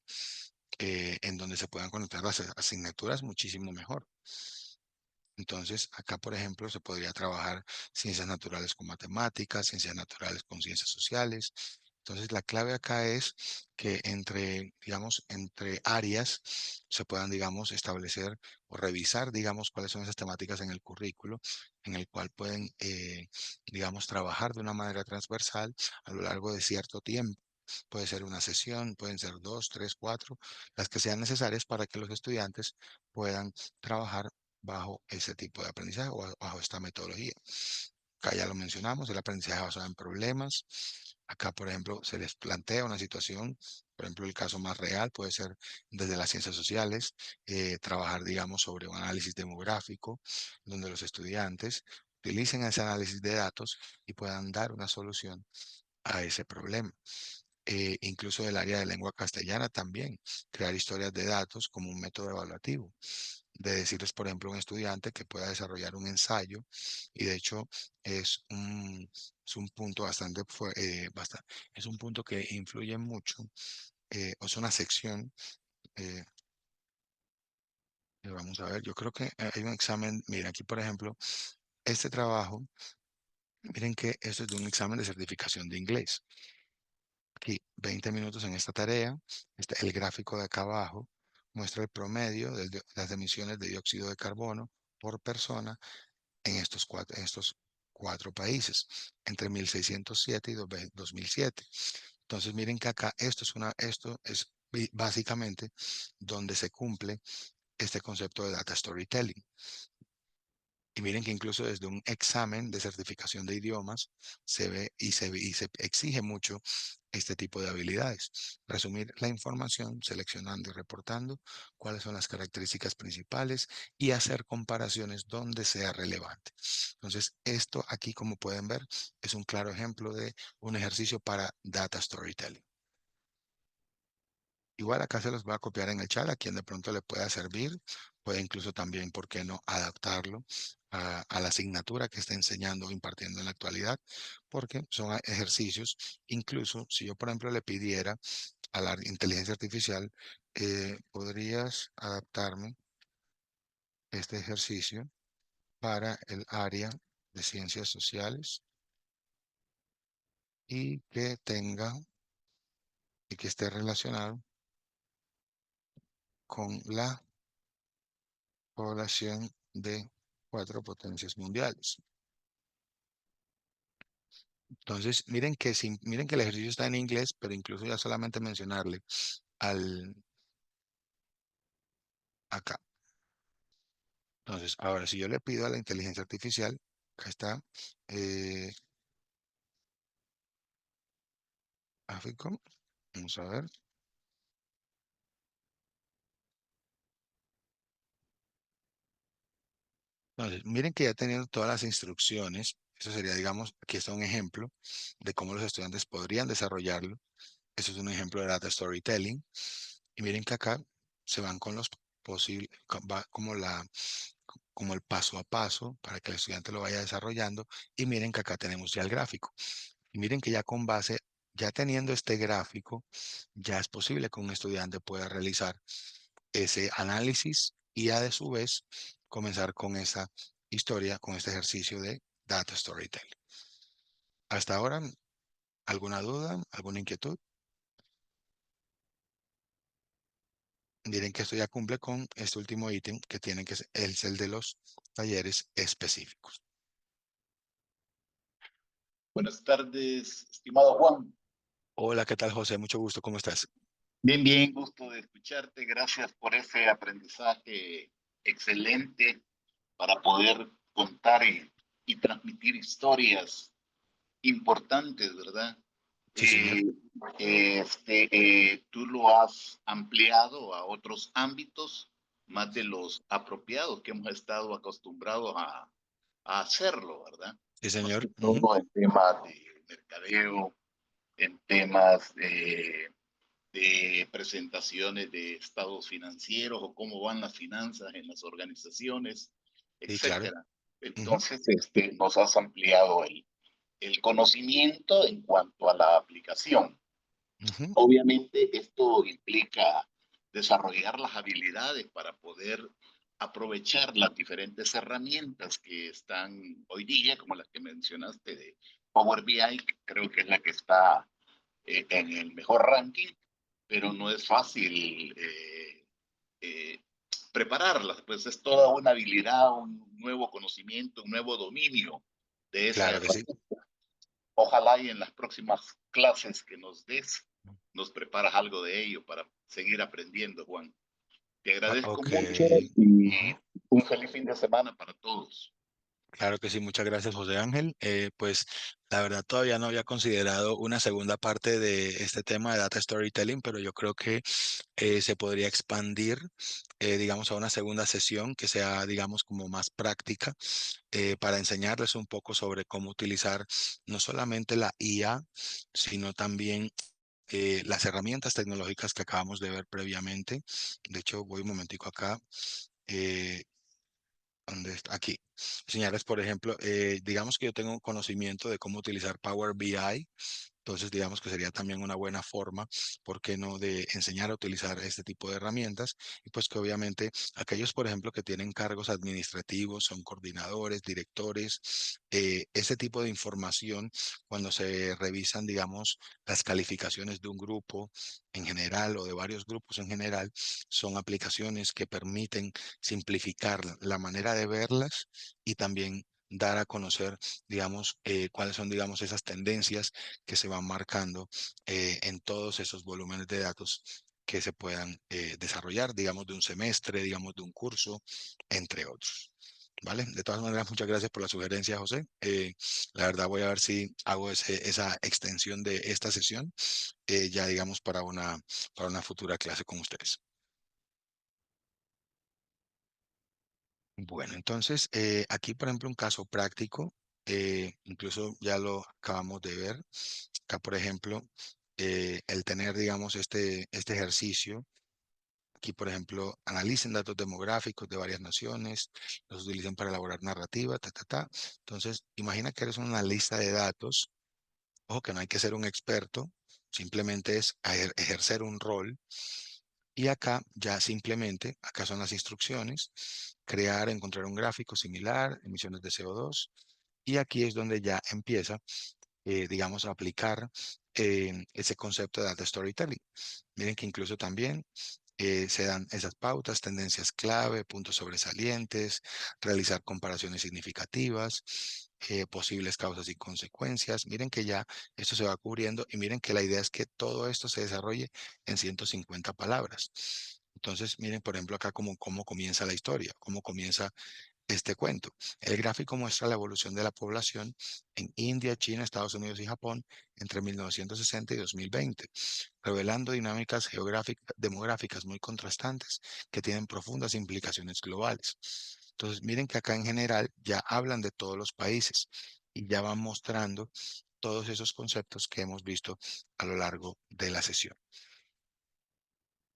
en donde se puedan conectar las asignaturas, muchísimo mejor. Entonces, acá, por ejemplo, se podría trabajar ciencias naturales con matemáticas, ciencias naturales con ciencias sociales. Entonces, la clave acá es que digamos, entre áreas se puedan, digamos, establecer o revisar, digamos, cuáles son esas temáticas en el currículo, en el cual pueden, digamos, trabajar de una manera transversal a lo largo de cierto tiempo. Puede ser una sesión, pueden ser dos, tres, cuatro, las que sean necesarias para que los estudiantes puedan trabajar bajo ese tipo de aprendizaje o bajo esta metodología. Acá ya lo mencionamos, el aprendizaje basado en problemas. Acá, por ejemplo, se les plantea una situación, por ejemplo, el caso más real puede ser desde las ciencias sociales, trabajar, digamos, sobre un análisis demográfico, donde los estudiantes utilicen ese análisis de datos y puedan dar una solución a ese problema. Incluso del área de lengua castellana también, crear historias de datos como un método evaluativo de decirles, por ejemplo, a un estudiante que pueda desarrollar un ensayo y de hecho es un punto es un punto que influye mucho, o es una sección, eh, vamos a ver, yo creo que hay un examen, miren aquí, por ejemplo, este trabajo, miren que esto es de un examen de certificación de inglés, aquí 20 minutos en esta tarea. El gráfico de acá abajo muestra el promedio de las emisiones de dióxido de carbono por persona en estos cuatro países, entre 1607 y 2007. Entonces miren que acá esto es básicamente donde se cumple este concepto de data storytelling. Y miren que incluso desde un examen de certificación de idiomas se ve y se exige mucho este tipo de habilidades. Resumir la información, seleccionando y reportando cuáles son las características principales y hacer comparaciones donde sea relevante. Entonces, esto aquí, como pueden ver, es un claro ejemplo de un ejercicio para data storytelling. Igual acá se los voy a copiar en el chat a quien de pronto le pueda servir. Puede incluso también, ¿por qué no?, adaptarlo a la asignatura que está enseñando o impartiendo en la actualidad, porque son ejercicios. Incluso si yo, por ejemplo, le pidiera a la inteligencia artificial, ¿podrías adaptarme este ejercicio para el área de ciencias sociales y que esté relacionado con la población de 4 potencias mundiales? Entonces, miren que el ejercicio está en inglés, pero incluso ya solamente mencionarle acá. Entonces, ahora si yo le pido a la inteligencia artificial, acá está, Africom, vamos a ver. Entonces, miren que ya teniendo todas las instrucciones, eso sería, digamos, aquí está un ejemplo de cómo los estudiantes podrían desarrollarlo. Eso es un ejemplo de data storytelling. Y miren que acá se van con los posibles, va como el paso a paso para que el estudiante lo vaya desarrollando. Y miren que acá tenemos ya el gráfico. Y miren que ya con base, ya teniendo este gráfico, ya es posible que un estudiante pueda realizar ese análisis y a de su vez comenzar con esa historia, con este ejercicio de data storytelling. Hasta ahora, ¿alguna duda? ¿Alguna inquietud? Miren que esto ya cumple con este último ítem que tiene que ser el de los talleres específicos. Buenas tardes, estimado Juan. Hola, ¿qué tal, José? Mucho gusto, ¿cómo estás? Bien, bien, gusto de escucharte. Gracias por ese aprendizaje excelente para poder contar y transmitir historias importantes, ¿verdad? Sí, señor. Tú lo has ampliado a otros ámbitos, más de los apropiados que hemos estado acostumbrados a hacerlo, ¿verdad? Sí, Más señor. que todo en temas de mercadeo, en temas de presentaciones de estados financieros o cómo van las finanzas en las organizaciones, Sí, claro. etcétera. Entonces, nos has ampliado el conocimiento en cuanto a la aplicación. Obviamente, esto implica desarrollar las habilidades para poder aprovechar las diferentes herramientas que están hoy día, como las que mencionaste de Power BI, que creo que es la que está en el mejor ranking, pero no es fácil prepararlas, pues es toda una habilidad, un nuevo conocimiento, un nuevo dominio de esa Claro que sí. herramienta. Ojalá y en las próximas clases que nos des, nos preparas algo de ello para seguir aprendiendo, Juan. Te agradezco Ok. mucho y un feliz fin de semana para todos. Claro que sí, muchas gracias, José Ángel. Pues la verdad todavía no había considerado una segunda parte de este tema de data storytelling, pero yo creo que se podría expandir, digamos, a una segunda sesión que sea, digamos, como más práctica, para enseñarles un poco sobre cómo utilizar no solamente la IA, sino también las herramientas tecnológicas que acabamos de ver previamente. De hecho, voy un momentico acá. eh, ¿Dónde está? Aquí. Señales, por ejemplo, digamos que yo tengo conocimiento de cómo utilizar Power BI Entonces, digamos que sería también una buena forma, ¿por qué no?, de enseñar a utilizar este tipo de herramientas. Y pues que obviamente aquellos, por ejemplo, que tienen cargos administrativos, son coordinadores, directores, ese tipo de información, cuando se revisan, digamos, las calificaciones de un grupo en general o de varios grupos en general, son aplicaciones que permiten simplificar la manera de verlas y también dar a conocer, digamos, cuáles son, digamos, esas tendencias que se van marcando en todos esos volúmenes de datos que se puedan desarrollar, digamos, de un semestre, digamos, de un curso, entre otros. ¿Vale? De todas maneras, muchas gracias por la sugerencia, José. La verdad, voy a ver si hago esa extensión de esta sesión, ya digamos, para una futura clase con ustedes. Bueno, entonces, aquí, por ejemplo, un caso práctico, incluso ya lo acabamos de ver. Acá, por ejemplo, el tener, digamos, este ejercicio. Aquí, por ejemplo, analicen datos demográficos de varias naciones, los utilicen para elaborar narrativa, ta, ta, ta. Entonces, imagina que eres una lista de datos. Ojo que no hay que ser un experto, simplemente es ejercer un rol. Y acá ya simplemente, acá son las instrucciones: crear, encontrar un gráfico similar, emisiones de CO2. Y aquí es donde ya empieza, digamos, a aplicar ese concepto de data storytelling. Miren que incluso también se dan esas pautas, tendencias clave, puntos sobresalientes, realizar comparaciones significativas, posibles causas y consecuencias. Miren que ya esto se va cubriendo y miren que la idea es que todo esto se desarrolle en 150 palabras. Entonces, miren, por ejemplo, acá cómo comienza la historia, cómo comienza este cuento. El gráfico muestra la evolución de la población en India, China, Estados Unidos y Japón entre 1960 y 2020, revelando dinámicas demográficas muy contrastantes que tienen profundas implicaciones globales. Entonces, miren que acá en general ya hablan de todos los países y ya van mostrando todos esos conceptos que hemos visto a lo largo de la sesión.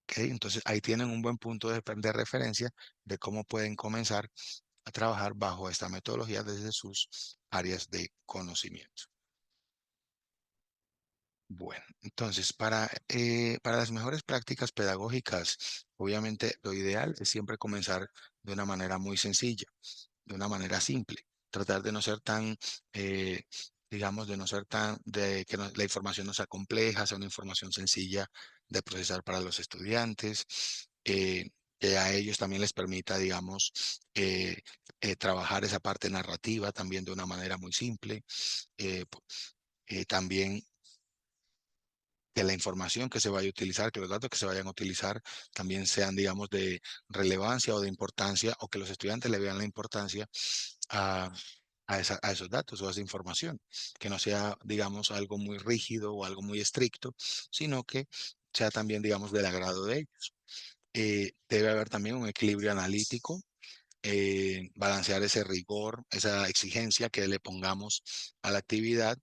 ¿Ok? Entonces, ahí tienen un buen punto de referencia de cómo pueden comenzar a trabajar bajo esta metodología desde sus áreas de conocimiento. Bueno, entonces, para las mejores prácticas pedagógicas, obviamente lo ideal es siempre comenzar de una manera muy sencilla, de una manera simple. Tratar de no ser tan, eh, digamos, de no ser tan, de que la información no sea compleja, sea una información sencilla de procesar para los estudiantes, que a ellos también les permita, digamos, trabajar esa parte narrativa también de una manera muy simple. También que la información que se vaya a utilizar, que los datos que se vayan a utilizar también sean, digamos, de relevancia o de importancia, o que los estudiantes le vean la importancia a, a esos datos o a esa información, que no sea, digamos, algo muy rígido o algo muy estricto, sino que sea también, digamos, del agrado de ellos. Debe haber también un equilibrio analítico, balancear ese rigor, esa exigencia que le pongamos a la actividad,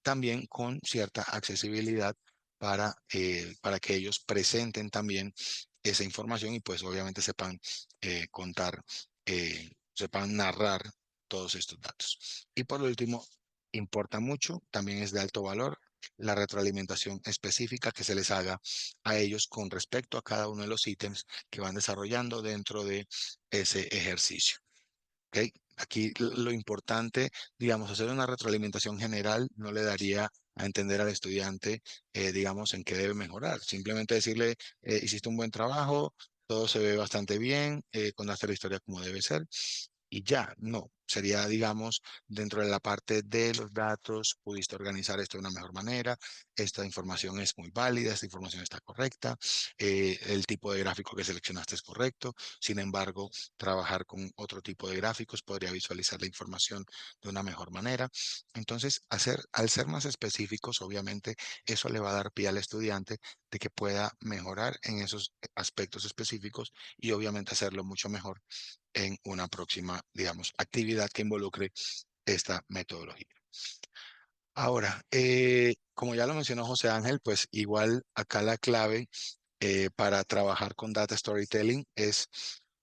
también con cierta accesibilidad para que ellos presenten también esa información y pues obviamente sepan contar, sepan narrar todos estos datos. Y por último, importa mucho, también es de alto valor, la retroalimentación específica que se les haga a ellos con respecto a cada uno de los ítems que van desarrollando dentro de ese ejercicio. ¿Ok? Aquí lo importante, digamos, hacer una retroalimentación general no le daría a entender al estudiante, digamos, en qué debe mejorar. Simplemente decirle, hiciste un buen trabajo, todo se ve bastante bien, contaste la historia como debe ser y ya, no. Sería, digamos, dentro de la parte de los datos, pudiste organizar esto de una mejor manera, esta información es muy válida, esta información está correcta, el tipo de gráfico que seleccionaste es correcto, sin embargo, trabajar con otro tipo de gráficos podría visualizar la información de una mejor manera. Entonces, al ser más específicos, obviamente, eso le va a dar pie al estudiante de que pueda mejorar en esos aspectos específicos y obviamente hacerlo mucho mejor en una próxima, digamos, actividad que involucre esta metodología. Ahora, como ya lo mencionó José Ángel, pues igual acá la clave para trabajar con Data Storytelling es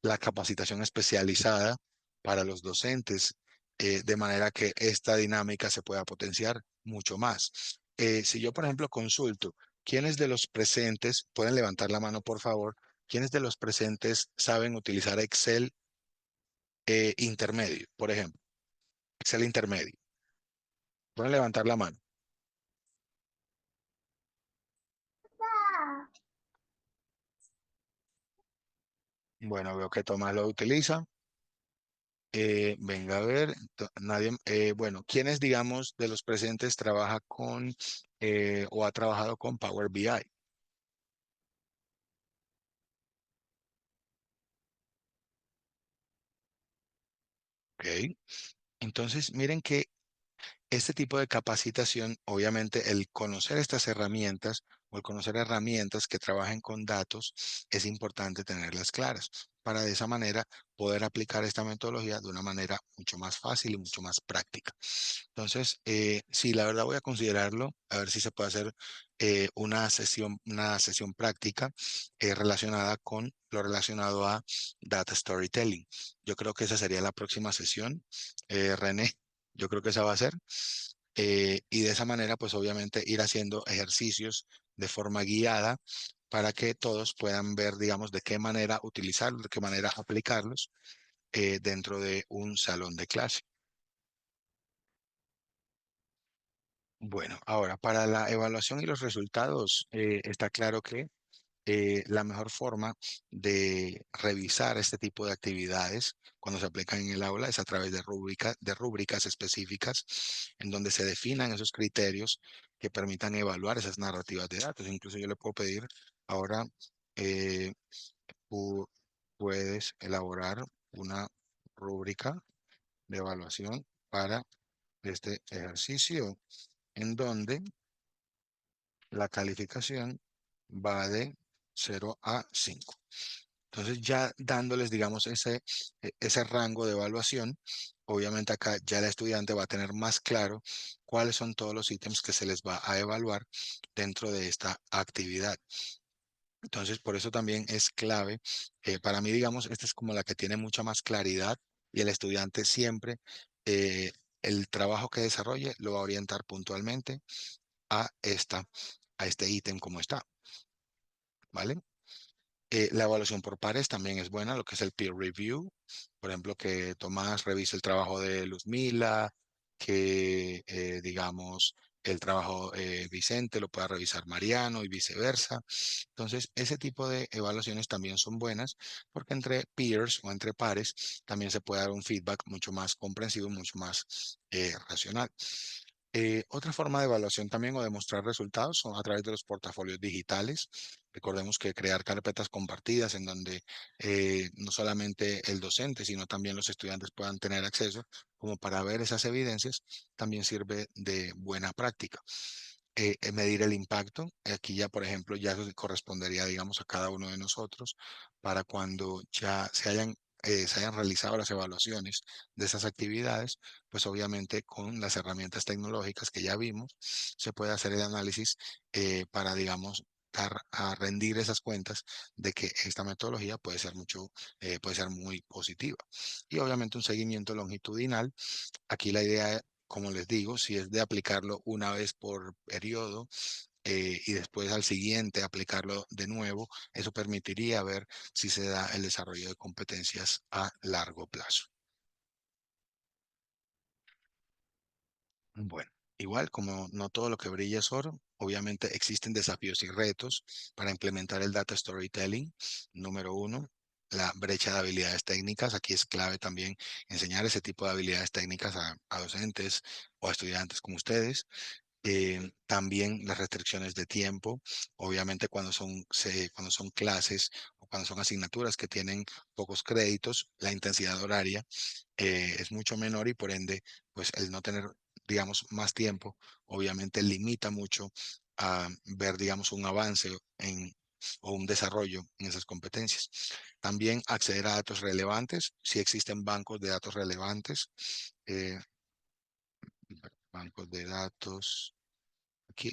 la capacitación especializada para los docentes, de manera que esta dinámica se pueda potenciar mucho más. si yo, por ejemplo, consulto, ¿quiénes de los presentes, pueden levantar la mano, por favor? ¿Quiénes de los presentes saben utilizar Excel intermedio, por ejemplo? Excel intermedio. Pueden levantar la mano. Bueno, veo que Tomás lo utiliza. Venga a ver, nadie, bueno, ¿quiénes, digamos, de los presentes trabaja con o ha trabajado con Power BI? Ok. Entonces, miren que este tipo de capacitación, obviamente, el conocer estas herramientas o el conocer herramientas que trabajen con datos, es importante tenerlas claras para de esa manera poder aplicar esta metodología de una manera mucho más fácil y mucho más práctica. Entonces, sí, la verdad voy a considerarlo, a ver si se puede hacer una sesión práctica relacionada con lo relacionado a data storytelling. Yo creo que esa sería la próxima sesión, René. Yo creo que esa va a ser. Y de esa manera, pues obviamente ir haciendo ejercicios de forma guiada para que todos puedan ver, digamos, de qué manera utilizarlos, de qué manera aplicarlos dentro de un salón de clase. Bueno, ahora para la evaluación y los resultados, está claro que la mejor forma de revisar este tipo de actividades cuando se aplican en el aula es a través de rúbricas específicas en donde se definan esos criterios que permitan evaluar esas narrativas de datos. Incluso yo le puedo pedir ahora, eh, pu- puedes elaborar una rúbrica de evaluación para este ejercicio en donde la calificación va de 0 a 5. Entonces ya dándoles, digamos, ese rango de evaluación, obviamente acá ya el estudiante va a tener más claro cuáles son todos los ítems que se les va a evaluar dentro de esta actividad. Entonces, por eso también es clave. Para mí, digamos, esta es como la que tiene mucha más claridad y el estudiante siempre, eh, el trabajo que desarrolle lo va a orientar puntualmente a a este ítem como está, ¿vale? La evaluación por pares también es buena, lo que es el peer review. Por ejemplo, que Tomás revise el trabajo de Luzmila, que, digamos, el trabajo Vicente lo pueda revisar Mariano y viceversa. Entonces, ese tipo de evaluaciones también son buenas porque entre peers o entre pares también se puede dar un feedback mucho más comprensivo, mucho más racional. Otra forma de evaluación también o de mostrar resultados son a través de los portafolios digitales. Recordemos que crear carpetas compartidas en donde no solamente el docente, sino también los estudiantes puedan tener acceso como para ver esas evidencias, también sirve de buena práctica. Medir el impacto, aquí ya, por ejemplo, ya eso correspondería, digamos, a cada uno de nosotros para cuando ya se hayan realizado las evaluaciones de esas actividades, pues obviamente con las herramientas tecnológicas que ya vimos, se puede hacer el análisis para, digamos, dar a rendir esas cuentas de que esta metodología puede ser muy positiva. Y obviamente un seguimiento longitudinal. Aquí la idea, como les digo, si es de aplicarlo una vez por periodo y después al siguiente aplicarlo de nuevo, eso permitiría ver si se da el desarrollo de competencias a largo plazo. Bueno, igual como no todo lo que brilla es oro, obviamente existen desafíos y retos para implementar el data storytelling. Número uno, la brecha de habilidades técnicas. Aquí es clave también enseñar ese tipo de habilidades técnicas a docentes o a estudiantes como ustedes. También las restricciones de tiempo, obviamente cuando son clases o cuando son asignaturas que tienen pocos créditos, la intensidad horaria es mucho menor y por ende, pues el no tener, digamos, más tiempo, obviamente limita mucho a ver, digamos, un avance o un desarrollo en esas competencias. También acceder a datos relevantes, si existen bancos de datos relevantes, eh, bancos de datos, aquí.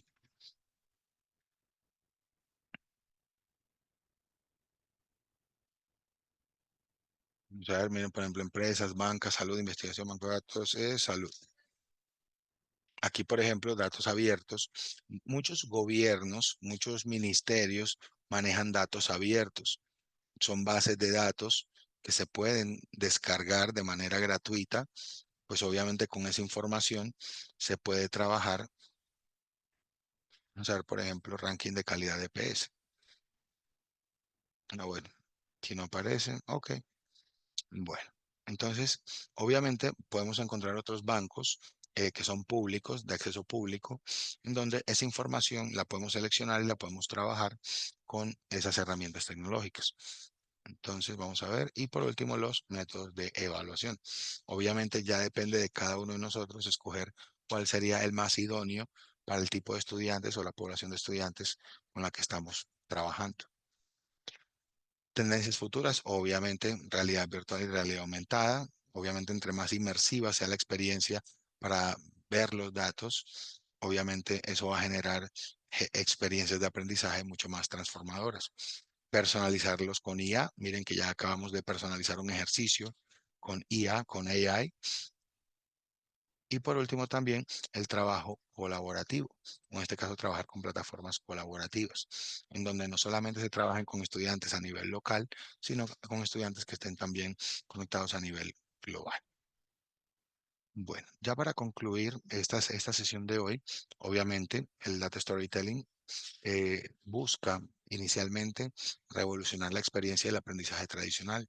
Vamos a ver, miren, por ejemplo, empresas, bancas, salud, investigación, banco de datos, salud. Aquí, por ejemplo, datos abiertos. Muchos gobiernos, muchos ministerios manejan datos abiertos. Son bases de datos que se pueden descargar de manera gratuita. Pues obviamente con esa información se puede trabajar. Vamos a ver, por ejemplo, ranking de calidad de PS. Bueno, aquí no aparece. Ok. Bueno, entonces, obviamente podemos encontrar otros bancos que son públicos, de acceso público, en donde esa información la podemos seleccionar y la podemos trabajar con esas herramientas tecnológicas. Entonces, vamos a ver. Y por último, los métodos de evaluación. Obviamente ya depende de cada uno de nosotros escoger cuál sería el más idóneo para el tipo de estudiantes o la población de estudiantes con la que estamos trabajando. Tendencias futuras, obviamente, realidad virtual y realidad aumentada. Obviamente, entre más inmersiva sea la experiencia para ver los datos, obviamente eso va a generar experiencias de aprendizaje mucho más transformadoras. Personalizarlos con IA. Miren que ya acabamos de personalizar un ejercicio con IA, con AI. Y por último también el trabajo colaborativo, en este caso trabajar con plataformas colaborativas, en donde no solamente se trabajen con estudiantes a nivel local, sino con estudiantes que estén también conectados a nivel global. Bueno, ya para concluir esta sesión de hoy, obviamente el Data Storytelling busca inicialmente revolucionar la experiencia del aprendizaje tradicional,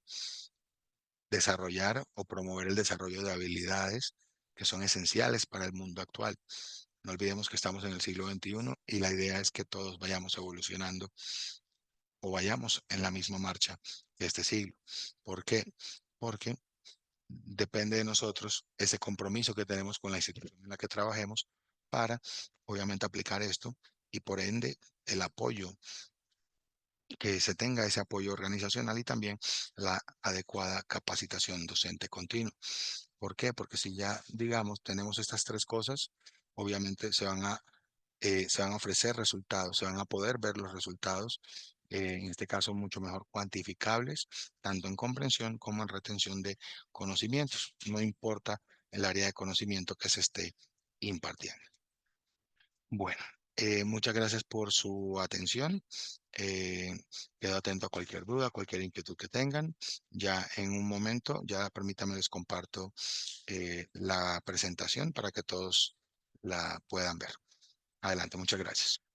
desarrollar o promover el desarrollo de habilidades que son esenciales para el mundo actual. No olvidemos que estamos en el siglo XXI y la idea es que todos vayamos evolucionando o vayamos en la misma marcha de este siglo. ¿Por qué? Porque depende de nosotros ese compromiso que tenemos con la institución en la que trabajemos para, obviamente, aplicar esto y por ende el apoyo, que se tenga ese apoyo organizacional y también la adecuada capacitación docente continua. ¿Por qué? Porque si ya, digamos, tenemos estas tres cosas, obviamente se van a ofrecer resultados, se van a poder ver los resultados, en este caso mucho mejor cuantificables, tanto en comprensión como en retención de conocimientos, no importa el área de conocimiento que se esté impartiendo. Bueno, muchas gracias por su atención. Eh, Quedo atento a cualquier duda, cualquier inquietud que tengan. Ya en un momento, ya permítanme les comparto la presentación para que todos la puedan ver. Adelante, muchas gracias.